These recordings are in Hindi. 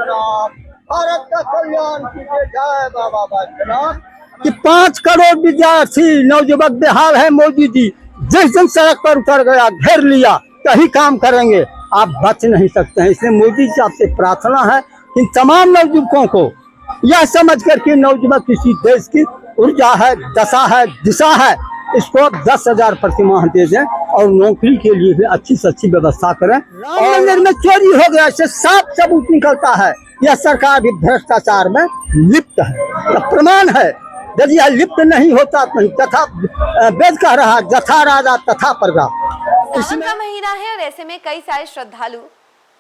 जनाब, भारत का कल्याण कीजिए, जय बाबा बैद्यनाथ। कि 5 करोड़ विद्यार्थी नौजुवक बेहाल है मोदी जी, जिस दिन सड़क पर उतर गया घेर लिया कहीं काम करेंगे, आप बच नहीं सकते हैं। इसलिए मोदी जी आपसे प्रार्थना है कि तमाम नौजुवकों को यह समझ कर के नौजुवक किसी देश की ऊर्जा है, दशा है, दिशा है, इसको 10,000 प्रति माह दे दें और नौकरी के लिए भी अच्छी से अच्छी व्यवस्था करें। राम मंदिर में चोरी हो गया, इससे साफ सबूत निकलता है यह सरकार भी भ्रष्टाचार में लिप्त है। प्रमाण है, यदि यह लिप्त नहीं होता तो तथा वेद कह रहा जथा राजा तथा प्रजा। सावन का महीना है और ऐसे में कई सारे श्रद्धालु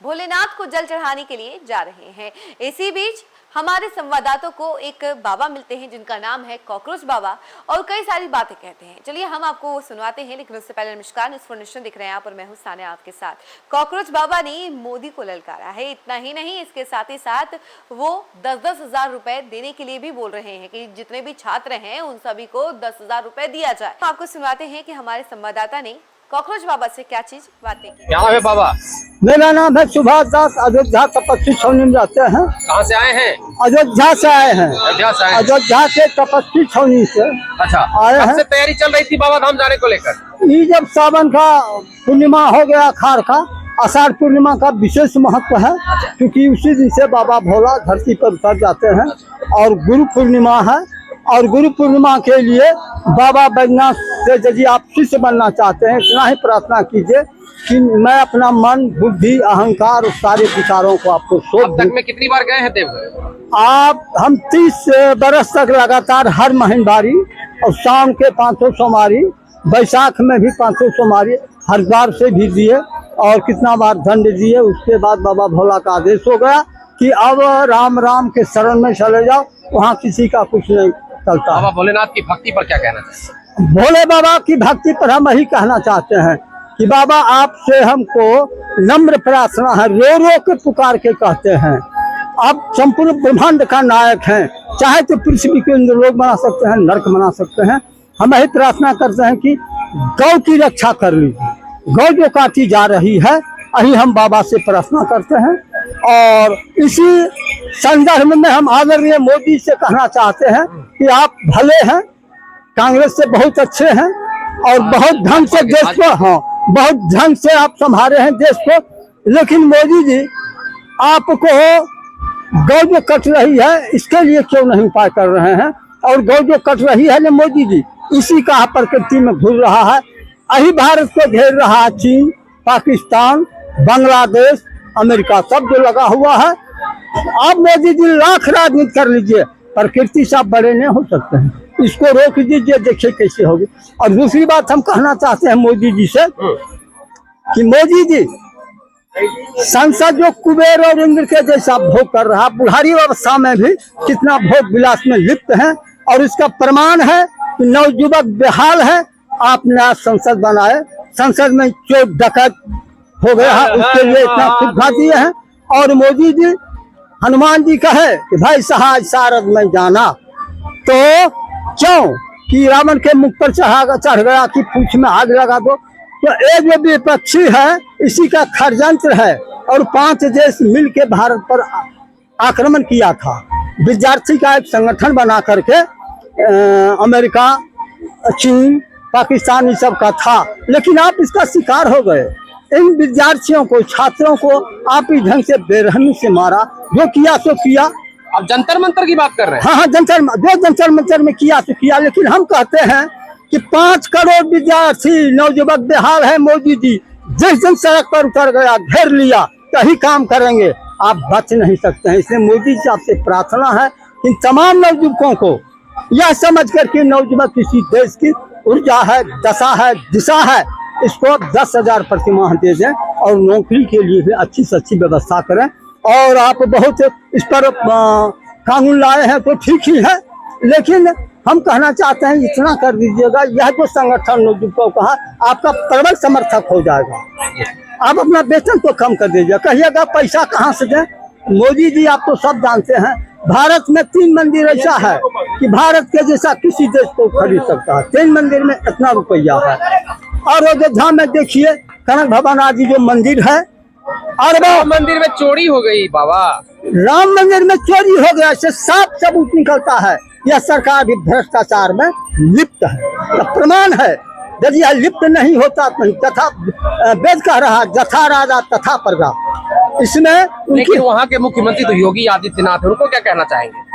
भोलेनाथ को जल चढ़ाने के लिए जा रहे हैं। इसी बीच हमारे संवाददाताओं को एक बाबा मिलते हैं जिनका नाम है कॉकरोच बाबा और कई सारी बातें कहते हैं। चलिए हम आपको सुनवाते हैं, लेकिन उससे पहले नमस्कार, न्यूज़ फॉर नेशन दिख रहे हैं आप और मैं हूं सानिया आपके साथ। कॉकरोच बाबा ने मोदी को ललकारा है। इतना ही नहीं, इसके साथ ही साथ वो 10-10 हजार रुपए देने के लिए भी बोल रहे हैं कि जितने भी छात्र हैं उन सभी को 10,000 रुपए दिया जाए। आपको सुनवाते हैं कि हमारे संवाददाता ने कॉकरोच बाबा से क्या चीज बातें की। क्या है बाबा? मेरा नाम है सुभाष दास, अयोध्या तपस्वी छावनी में रहते हैं। कहाँ से आए हैं? अयोध्या से आए हैं। अयोध्या के तपस्वी छावनी से अच्छा, आए हैं। कब से तैयारी चल रही थी बाबा धाम जाने को लेकर? ये जब सावन का पूर्णिमा हो गया, अखाड़ का आषाढ़ पूर्णिमा का विशेष महत्व है, क्योंकि उसी दिन से बाबा भोला धरती पर उतर जाते हैं और गुरु पूर्णिमा है। और गुरु पूर्णिमा के लिए बाबा बैद्यनाथ से यदि आप शिष्य बनना चाहते हैं, इतना ही प्रार्थना कीजिए कि मैं अपना मन, बुद्धि, अहंकार और सारे विचारों को आपको सौंप दूं। अब तक में कितनी बार गए हैं देवघर? हम 30 बरस तक लगातार हर महीनवारी और शाम के 500 सोमवारी, बैसाख में भी 500 सोमवारी, हरिद्वार से भी दिए और कितना बार दंड दिए। उसके बाद बाबा भोला का आदेश हो गया कि अब राम राम के शरण में चले जाओ, वहाँ किसी का कुछ नहीं चलता। बाबा भोलेनाथ की भक्ति पर क्या कहना चाहते हैं? भोले बाबा की भक्ति पर हम यही कहना चाहते हैं कि बाबा आपसे हमको नम्र प्रार्थना है, रो रो के पुकार के कहते हैं। आप संपूर्ण ब्रह्मांड का नायक हैं, चाहे तो पृथ्वी के अंदर लोग बना सकते हैं, नरक बना सकते हैं। हम यही प्रार्थना करते हैं कि गौ की रक्षा कर लीजिए, गौ जो काटी जा रही है, यही हम बाबा से प्रार्थना करते हैं। और इसी संदर्भ में हम आदरणीय मोदी से कहना चाहते हैं कि आप भले हैं, कांग्रेस से बहुत अच्छे हैं और बहुत ढंग से देश को, बहुत ढंग से आप संभाले हैं देश को, लेकिन मोदी जी आपको गौ जो कट रही है इसके लिए क्यों नहीं उपाय कर रहे हैं? और गौ जो कट रही है ना मोदी जी, इसी का प्रकृति में घुल रहा है, यही भारत को घेर रहा है। चीन, पाकिस्तान, बांग्लादेश, अमेरिका सब जो लगा हुआ है। आप मोदी जी लाख राजनीति कर लीजिए, प्रकृति से आप बड़े नहीं हो सकते हैं, इसको रोक दीजिए, देखिए कैसे होगी। और दूसरी बात हम कहना चाहते हैं मोदी जी से कि मोदी जी संसद जो कुबेर और इंद्र के जैसा भोग कर रहा, बुढ़ारी अवस्था में भी कितना भोग विलास में लिप्त है, और इसका प्रमाण है कि नवयुवक बेहाल है। आपने आज संसद बनाए, संसद में चोर डकैत हो गया है, उसके लिए इतना सुविधा दिए हैं। और मोदी जी हनुमान जी कहे कि भाई सहाय सारद में जाना, तो क्यों कि रावण के मुख पर चढ़ गया कि पूंछ में आग लगा दो। तो ये जो विपक्षी है इसी का षड्यंत्र है, और 5 देश मिल के भारत पर आक्रमण किया था। विद्यार्थी का एक संगठन बना करके अमेरिका, चीन, पाकिस्तान ये सब का था, लेकिन आप इसका शिकार हो गए। इन विद्यार्थियों को, छात्रों को आप इस ढंग से बेरहमी से मारा, जो किया सो किया। अब जंतर मंतर की बात कर रहे हैं? हाँ, जंतर मंतर में किया तो किया, लेकिन हम कहते हैं कि 5 करोड़ विद्यार्थी नौजुवक बेहाल है मोदी जी, जिस दिन सड़क पर उतर गया घेर लिया कहीं काम करेंगे, आप बच नहीं सकते हैं। इसलिए मोदी जी आपसे प्रार्थना है कि तमाम नौजुवकों को यह समझ कर के नौजुवक किसी देश की ऊर्जा है, दशा है, दिशा है, इसको 10,000 प्रति माह दे दें और नौकरी के लिए भी अच्छी से अच्छी व्यवस्था करें। और आप बहुत इस पर कानून लाए हैं तो ठीक ही है, लेकिन हम कहना चाहते हैं इतना कर दीजिएगा, यह जो संगठन नौजुवकों का आपका प्रबल समर्थक हो जाएगा। आप अपना वेतन तो कम कर दीजिए, कहिएगा पैसा कहाँ से दें। मोदी जी आप तो सब जानते हैं, भारत में 3 मंदिर ऐसा है कि भारत के जैसा किसी देश को खरीद सकता है। 3 मंदिर में इतना रुपया है। और अयोध्या में देखिए कनक भवन आदि जो मंदिर है, और वो मंदिर में चोरी हो गई बाबा। राम मंदिर में चोरी हो गया, इससे साफ सबूत निकलता है यह सरकार भी भ्रष्टाचार में लिप्त है। तो प्रमाण है, यदि यह लिप्त नहीं होता तो तथा वेद कह रहा जथा राजा तथा प्रजा। इसमें लेकिन वहाँ के मुख्यमंत्री तो योगी आदित्यनाथ है, उनको क्या कहना चाहेंगे?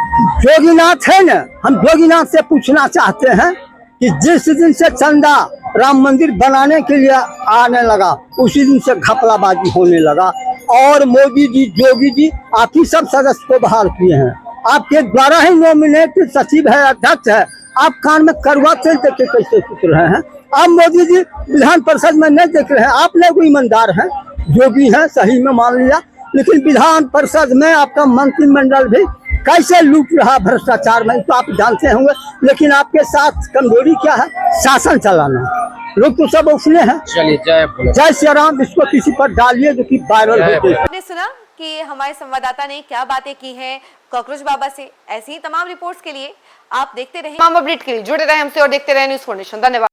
योगीनाथ है न, हम योगीनाथ से पूछना चाहते हैं कि जिस दिन से चंदा राम मंदिर बनाने के लिए आने लगा उसी दिन से घपलाबाजी होने लगा। और मोदी जी, योगी जी, आप ही सब सदस्य को बहाल किए हैं, आपके द्वारा ही नॉमिनेटेड सचिव है, अध्यक्ष है। आप कान में करवा तेल देख के कैसे सुत रहे हैं? आप मोदी जी विधान परिषद में नहीं देख रहे हैं, आप लोग ईमानदार हैं, योगी हैं, सही में मान लिया, लेकिन विधान परिषद में आपका मंत्रिमंडल भी कैसे लूट रहा भ्रष्टाचार में तो आप जानते होंगे। लेकिन आपके साथ कमजोरी क्या है? शासन चलाना। लोग तो सब उसने हैं। चलिए, जय भोले। जय श्री राम। इसको किसी पर डालिए जो कि वायरल होते हैं। आपने सुना कि हमारे संवाददाता ने क्या बातें की हैं कॉकरोच बाबा से। ऐसी ही तमाम रिपोर्ट्स के लिए आप देखते रहें, तमाम अपडेट के लिए जुड़े रहें हमसे और देखते रहें न्यूज़ 4 नेशन। धन्यवाद।